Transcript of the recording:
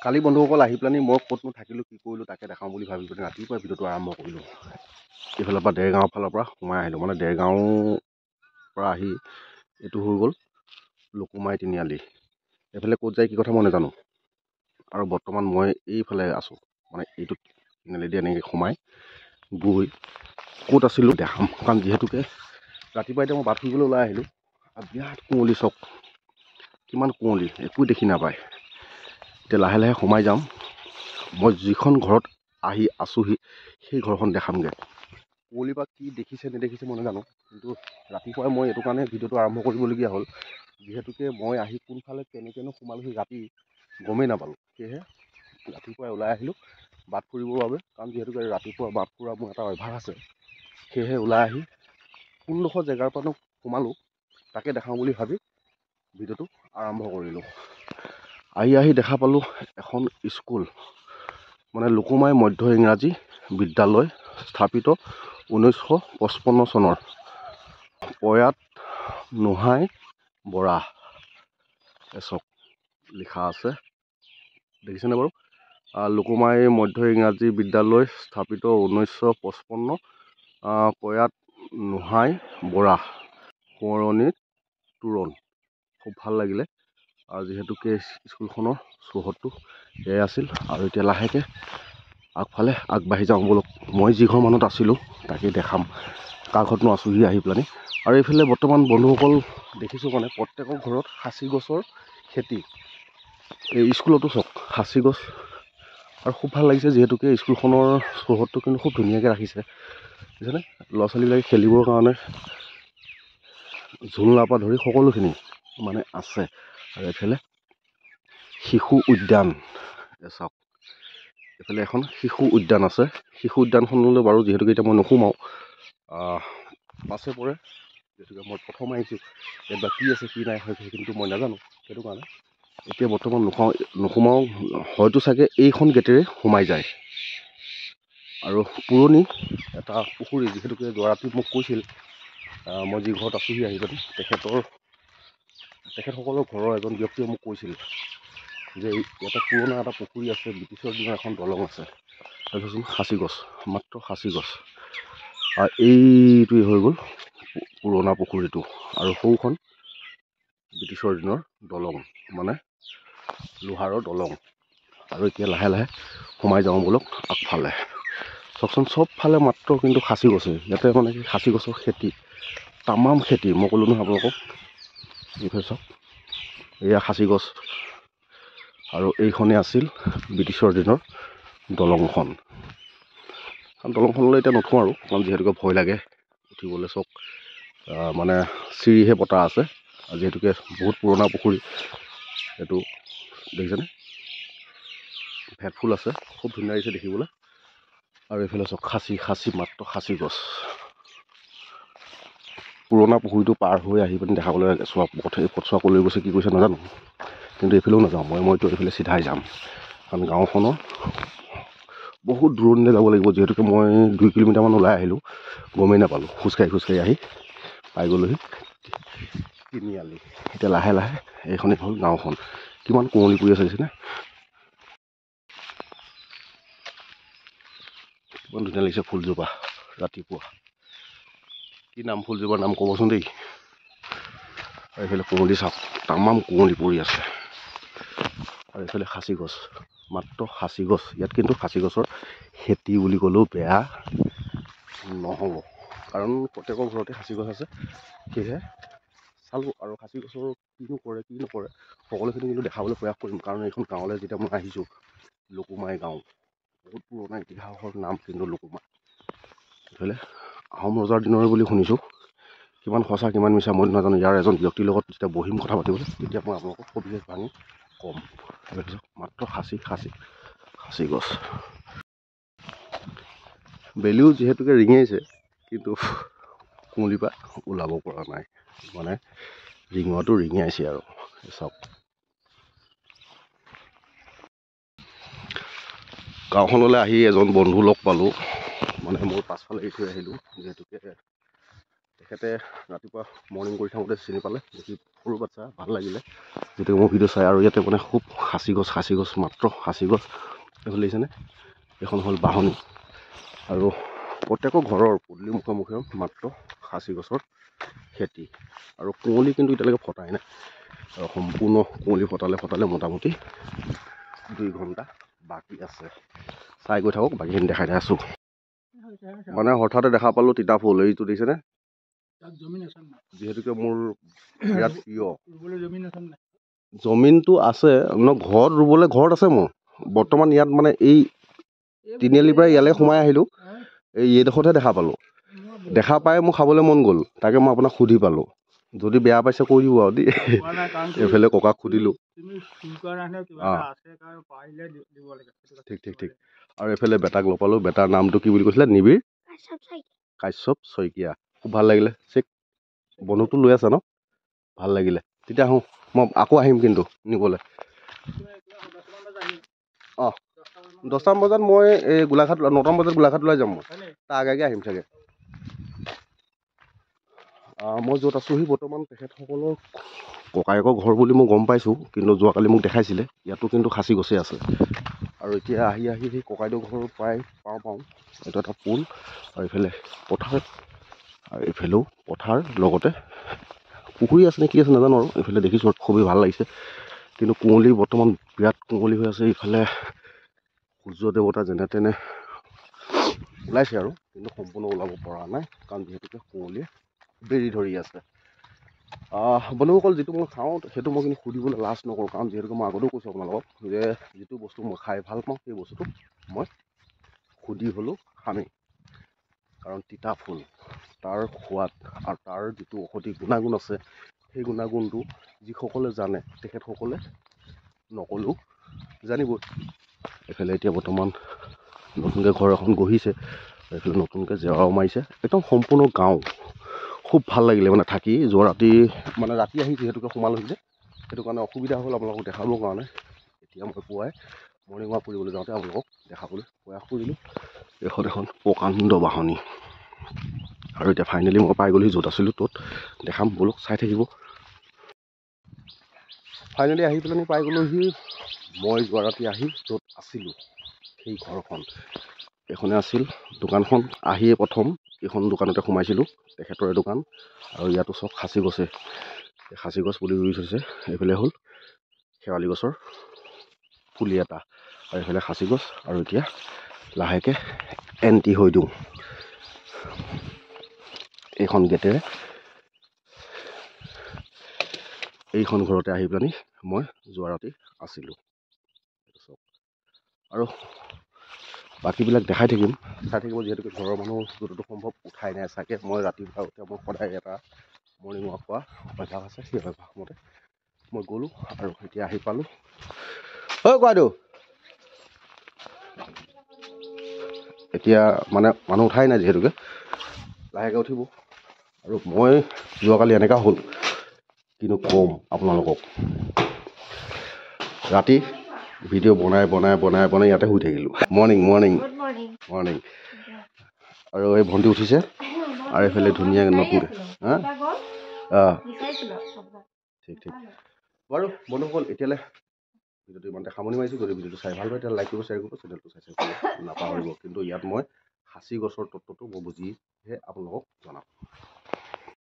কালি বন্ধুসকল আহি পেলানি মই ক'তনো থাকিলোঁ কি কৰিলোঁ তাকে দেখাওঁ বুলি ভাবি পেলাই ৰাতিপুৱা ভিডিঅ'টো আৰম্ভ কৰিলোঁ। এইফালৰ পৰা দেৰগাঁৱৰ ফালৰ পৰা সোমাই আহিলোঁ, মানে দেৰগাঁৱৰ পৰা আহি এইটো হৈ গ'ল লকুমাই তিনিআলি। এইফালে ক'ত যায় কি কথা মই নাজানো, আৰু বৰ্তমান মই এইফালে আছোঁ, মানে এইটো তিনিআলিদি এনেকৈ সোমাই গৈ ক'ত আছিলোঁ দেখাম। কাৰণ যিহেতুকে ৰাতিপুৱা এতিয়া মই বাট ফুৰিবলৈ ওলাই আহিলোঁ আৰু বিৰাট কুঁৱলী, চক কিমান কুঁৱলী একো দেখি নাপায়। এতিয়া লাহে লাহে সোমাই যাম, মই যিখন ঘৰত আহি আছোঁহি সেই ঘৰখন দেখামগৈ। কুঁৱলীৰ পৰা কি দেখিছে নেদেখিছে মই নাজানো, কিন্তু ৰাতিপুৱাই মই এইটো কাৰণে ভিডিঅ'টো আৰম্ভ কৰিবলগীয়া হ'ল, যিহেতুকে মই আহি কোনফালে কেনেকৈনো সোমালোহি ৰাতি গমেই নাপালোঁ। সেয়েহে ৰাতিপুৱাই ওলাই আহিলোঁ বাট ফুৰিবৰ বাবে, কাৰণ যিহেতুকে ৰাতিপুৱা বাট ফুৰা মোৰ এটা অভ্যাস আছে। সেয়েহে ওলাই আহি কোনডোখৰ জেগাৰ পৰানো সোমালোঁ তাকে দেখাওঁ বুলি ভাবি ভিডিঅ'টো আৰম্ভ কৰিলোঁ। আহি দেখা পালোঁ এখন স্কুল, মানে লকুমাই মধ্য ইংৰাজী বিদ্যালয়, স্থাপিত 1955 চনৰ, প্ৰয়াত নোহাই বৰা এচক লিখা আছে, দেখিছেনে বাৰু? লকুমাই মধ্য ইংৰাজী বিদ্যালয় স্থাপিত 1955, প্ৰয়াত নোহাই বৰা, সোঁৱৰণিত তোৰণ। খুব ভাল লাগিলে, আৰু যিহেতুকে স্কুলখনৰ চৌহদটো এয়াই আছিল। আৰু এতিয়া লাহেকৈ আগফালে আগবাঢ়ি যাওঁ বলক, মই যি ঘৰ মানুহত আছিলোঁ তাকেই দেখাম, কাৰ ঘৰতনো আছোঁহি আহি পেলানি। আৰু এইফালে বৰ্তমান বন্ধুসকল দেখিছোঁ মানে প্ৰত্যেকৰ ঘৰত সাঁচি গছৰ খেতি, এই স্কুলতো চক সাঁচি গছ, আৰু খুব ভাল লাগিছে। যিহেতুকে স্কুলখনৰ চৌহদটো কিন্তু খুব ধুনীয়াকৈ ৰাখিছে, বুজিছেনে? ল'ৰা ছোৱালীবিলাকে খেলিবৰ কাৰণে ঝুলনাৰ পৰা ধৰি সকলোখিনি মানে আছে। আৰু এইফালে শিশু উদ্যান, চাওক এইফালে এখন শিশু উদ্যান আছে। শিশু উদ্যানখনলৈ বাৰু যিহেতুকে এতিয়া মই নোসোমাওঁ, পাছে পৰে, যিহেতুকে মই প্ৰথম আহিছোঁ, ইয়াত বা কি আছে কি নাই কিন্তু মই নাজানো, সেইটো কাৰণে এতিয়া বৰ্তমান নোসোমাওঁ। হয়তো চাগে এইখন গেটেৰে সোমাই যায়। আৰু পুৰণি এটা পুখুৰী, যিহেতুকে যোৱা ৰাতি মোক কৈছিল, মই যি ঘৰত আছোঁহি আহি পানি তেখেতসকলৰ ঘৰৰ এজন ব্যক্তিয়ে মোক কৈছিল যে ইয়াতে পুৰণা এটা পুখুৰী আছে, ব্ৰিটিছৰ দিনৰ এখন দলং আছে। তাৰপিছত সাঁচি গছ, মাত্ৰ সাঁচি গছ, আৰু এইটোৱে হৈ গ'ল পুৰণা পুখুৰীটো, আৰু সৌখন ব্ৰিটিছৰ দিনৰ দলং, মানে লোহাৰৰ দলং। আৰু এতিয়া লাহে লাহে সোমাই যাওঁ বলক আগফালে। চাওকচোন চবফালে মাত্ৰ কিন্তু সাঁচি গছেই, ইয়াতে মানে কি সাঁচি গছৰ খেতি, তামাম খেতি। মই ক'লোঁ নহয় আপোনালোকক, এইফালে চাওক এয়া সাঁচি গছ, আৰু এইখনেই আছিল ব্ৰিটিছৰ দিনৰ দলংখন। কাৰণ দলংখনলৈ এতিয়া নুঠোঁ আৰু, কাৰণ যিহেতুকে ভয় লাগে উঠিবলৈ। চক মানে চিৰিহে পতা আছে, আৰু যিহেতুকে বহুত পুৰণা পুখুৰী, এইটো দেখিছেনে? ভেটফুল আছে, খুব ধুনীয়া লাগিছে দেখিবলৈ। আৰু এইফালে চক সাঁচি মাত্ৰ সাঁচি গছ। পুৰণা পুখুৰীটো পাৰ হৈ আহি পিনি দেখাবলৈ চোৱা পথচোৱা কৰি গৈছে, কি কৈছে নাজানো, কিন্তু এইফালেও নাযাওঁ মইতো এইফালে চিধাই যাম। কাৰণ গাঁওখনৰ বহুত দূৰণিলৈ যাব লাগিব, যিহেতুকে মই 2 কিলোমিটাৰমান ওলাই আহিলোঁ, গমেই নাপালোঁ। খোজকাঢ়ি আহি পাই গ'লোহি তিনিআলি। এতিয়া লাহে লাহে এইখনেই হ'ল গাঁওখন। কিমান কুঁৱলী পৰি আছে দেখিছেনে? কিমান ধুনীয়া লাগিছে ফুলজোপা ৰাতিপুৱা। কি নাম ফুলজোপাৰ নাম ক'বচোন দেই। আৰু এইফালে কুঁৱলী চাওক, তামাম কুঁৱলী পৰি আছে। আৰু এইফালে সাঁচি গছ, মাত্ৰ সাঁচি গছ। ইয়াত কিন্তু সাঁচি গছৰ খেতি বুলি ক'লেও বেয়া নহ'ব, কাৰণ প্ৰত্যেকৰ ঘৰতে সাঁচি গছ আছে। সেয়েহে চালোঁ, আৰু সাঁচি গছৰ কিনো কৰে কি নকৰে সকলোখিনি কিন্তু দেখাবলৈ প্ৰয়াস কৰিম। কাৰণ এইখন গাঁৱলৈ যেতিয়া মই আহিছোঁ, লকুমাই গাঁও, বহুত পুৰণা ইতিহাসৰ নাম কিন্তু লকুমা। এইফালে আহোম ৰজাৰ দিনৰে বুলি শুনিছোঁ, কিমান সঁচা কিমান মিছা মই নাজানো। ইয়াৰ এজন ব্যক্তিৰ লগত যেতিয়া বহিম কথা পাতিবলৈ, তেতিয়া মই আপোনালোকক সবিশেষ ভাঙি ক'ম। মাত্ৰ সাঁচি গছ। বেলিও যিহেতুকে ৰিঙাইছে, কিন্তু কুঁৱলীৰ পৰা ওলাব পৰা নাই, মানে ৰিঙোৱাটো ৰিঙাইছে আৰু চাওক। গাঁওখনলৈ আহি এজন বন্ধু লগ পালোঁ, মানে মোৰ পাছফালে এৰি থৈ আহিলোঁ। যিহেতুকে তেখেতে ৰাতিপুৱা মৰ্ণিং কৰি থাকোঁতে চিনি পালে, দেখি সৰু বাচ্চা ভাল লাগিলে যেতিয়া মোৰ ভিডিঅ' চাই। আৰু ইয়াতে মানে খুব খাচী গছ মাত্ৰ খাচী গছ এইফালে দেখিছেনে, এইখন হ'ল বাহনি। আৰু প্ৰত্যেকৰ ঘৰৰ পদূলি মুখে মাত্ৰ খাচী গছৰ খেতি। আৰু কুঁৱলী কিন্তু এতিয়ালৈকে ফটাই নাই, আৰু সম্পূৰ্ণ কুঁৱলী ফটালে মোটামুটি 2 ঘণ্টা বাকী আছে। চাই গৈ থাকক, বাকীখিনি দেখাই আছোঁ। মানে হঠাতে দেখা পালোঁ তিতা ফুল, এইটো দেখিছেনে, যিহেতুকে মোৰ বিৰাট প্ৰিয়। জমিনটো আছে ঘৰত ৰুবলৈ, ঘৰত আছে মোৰ বৰ্তমান। ইয়াত মানে এই তিনিআলিৰ পৰা ইয়ালৈ সোমাই আহিলোঁ, এইডোখৰতহে দেখা পালোঁ। দেখা পাই মোৰ খাবলৈ মন গ'ল, তাকে মই আপোনাক সুধি পালোঁ। যদি বেয়া পাইছে কৈ দিব আৰু দেই। এইফালে ককাক সুধিলোঁ। ঠিক। আৰু এইফালে বেটাক লগ পালোঁ। বেটাৰ নামটো কি বুলি কৈছিলে? নিবিৰ কাশ্যপ শইকীয়া। খুব ভাল লাগিলে। চেক বন্ধুকটো লৈ আছে ন, ভাল লাগিলে। তেতিয়া আহোঁ, মই আকৌ আহিম কিন্তু নিবলৈ। 10টামান বজাত মই এই গোলাঘাট, 9টামান বজাত গোলাঘাট ওলাই যাম। মই তাৰ আগে আহিম চাগে। মই য'ত আছোঁহি বৰ্তমান তেখেতসকলৰ ককায়েকৰ ঘৰ বুলি মই গম পাইছোঁ, কিন্তু যোৱাকালি মোক দেখাইছিলে। ইয়াতো কিন্তু খাচী গছেই আছে। আৰু এতিয়া আহি সেই ককাইদেউ ঘৰ প্ৰায় পাওঁ। এইটো এটা পুল, আৰু এইফালে পথাৰ, আৰু এইফালেও পথাৰ, লগতে পুখুৰী আছে নে কি আছে নাজানো। আৰু এইফালে দেখিছোঁ খুবেই ভাল লাগিছে। কিন্তু কুঁৱলী বৰ্তমান বিৰাট কুঁৱলী হৈ আছে। ইফালে সূৰ্য দেৱতা যেনে তেনে ওলাইছে আৰু, কিন্তু সম্পূৰ্ণ ওলাব পৰা নাই, কাৰণ যিহেতুকে কুঁৱলীয়ে বেৰি ধৰি আছে। বন্ধুসকল, যিটো মই খাওঁ সেইটো মই কিন্তু সুধিবলৈ লাজ নকৰোঁ, কাৰণ যিহেতুকে মই আগতেও কৈছোঁ আপোনালোকক যে যিটো বস্তু মই খাই ভাল পাওঁ সেই বস্তুটো মই সুধি হ'লেও খামেই। কাৰণ তিতা ফুল, তাৰ সোৱাদ আৰু তাৰ যিটো ঔষধি গুণাগুণ আছে, সেই গুণাগুণটো যিসকলে জানে তেখেতসকলে নক'লেও জানিবই। এইফালে এতিয়া বৰ্তমান নতুনকৈ ঘৰ এখন গঢ়িছে, এইফালে নতুনকৈ জেওৰাও মাৰিছে। একদম সম্পূৰ্ণ গাঁও। খুব ভাল লাগিলে মানে থাকি। যোৱা ৰাতি মানে ৰাতি আহি যিহেতুকে সোমালোহি যে, সেইটো কাৰণে অসুবিধা হ'ল আপোনালোকক দেখাবৰ কাৰণে। এতিয়া মই পুৱাই মৰ্ণিং ৱাক কৰিবলৈ যাওঁতে আপোনালোকক দেখাবলৈ প্ৰয়াস কৰিলোঁ। এখন প্ৰকাণ্ড বাহনি। আৰু এতিয়া ফাইনেলি মই পাই গ'লোহি য'ত আছিলোঁ, ত'ত দেখাম, ব'লক চাই থাকিব। ফাইনেলি আহি পেলাই পাই গ'লোহি মই যোৱা ৰাতি আহি য'ত আছিলোঁ সেই ঘৰখন। এইখনে আছিল দোকানখন। আহিয়ে প্ৰথম এইখন দোকানতে সোমাইছিলোঁ, তেখেতৰে দোকান। আৰু ইয়াতো চব খাচী গছে, খাচী গছ পুলি ৰুই থৈছে। এইফালে হ'ল শেৱালি গছৰ পুলি এটা, আৰু এইফালে খাচী গছ। আৰু এতিয়া লাহেকৈ এণ্ট্ৰি হৈ দিওঁ এইখন গেটেৰে। এইখন ঘৰতে আহি পেলানি মই যোৱা ৰাতি আছিলোঁ। আৰু বাকীবিলাক দেখাই থাকিম, চাই থাকিব, যিহেতুকে ঘৰৰ মানুহ যতটো সম্ভৱ উঠাই নাই চাগে। মই ৰাতিপুৱা উঠি মই সদায় এটা মৰ্ণিং ৱাক কৰা অভ্যাস আছে, সেই অভ্যাসমতে মই গ'লোঁ। আৰু এতিয়া আহি পালোঁ। কোৱাটো এতিয়া মানে মানুহ উঠাই নাই, যিহেতুকে লাহেকৈ উঠিব। আৰু মই যোৱাকালি এনেকুৱা হ'ল, কিন্তু ক'ম আপোনালোকক, ৰাতি ভিডিঅ' বনাই ইয়াতে শুই থাকিলোঁ। মৰ্ণিং। আৰু এই ভণ্টি উঠিছে, আৰু এইফালে ধুনীয়াকৈ নতুনকৈ ঠিক বাৰু। বন্ধুসকল, এতিয়ালৈ ভিডিঅ'টো ইমানতে সামৰণি মাৰিছোঁ। যদি ভিডিঅ'টো চাই ভাল পায় তেতিয়া লাইক কৰিব, শ্বেয়াৰ কৰিব, চেনেলটো ছাবস্ক্ৰাইব কৰিব নাপাহৰিব। কিন্তু ইয়াত মই খাচী গছৰ তত্ত্বটো মই বুজিহে আপোনালোকক জনাম।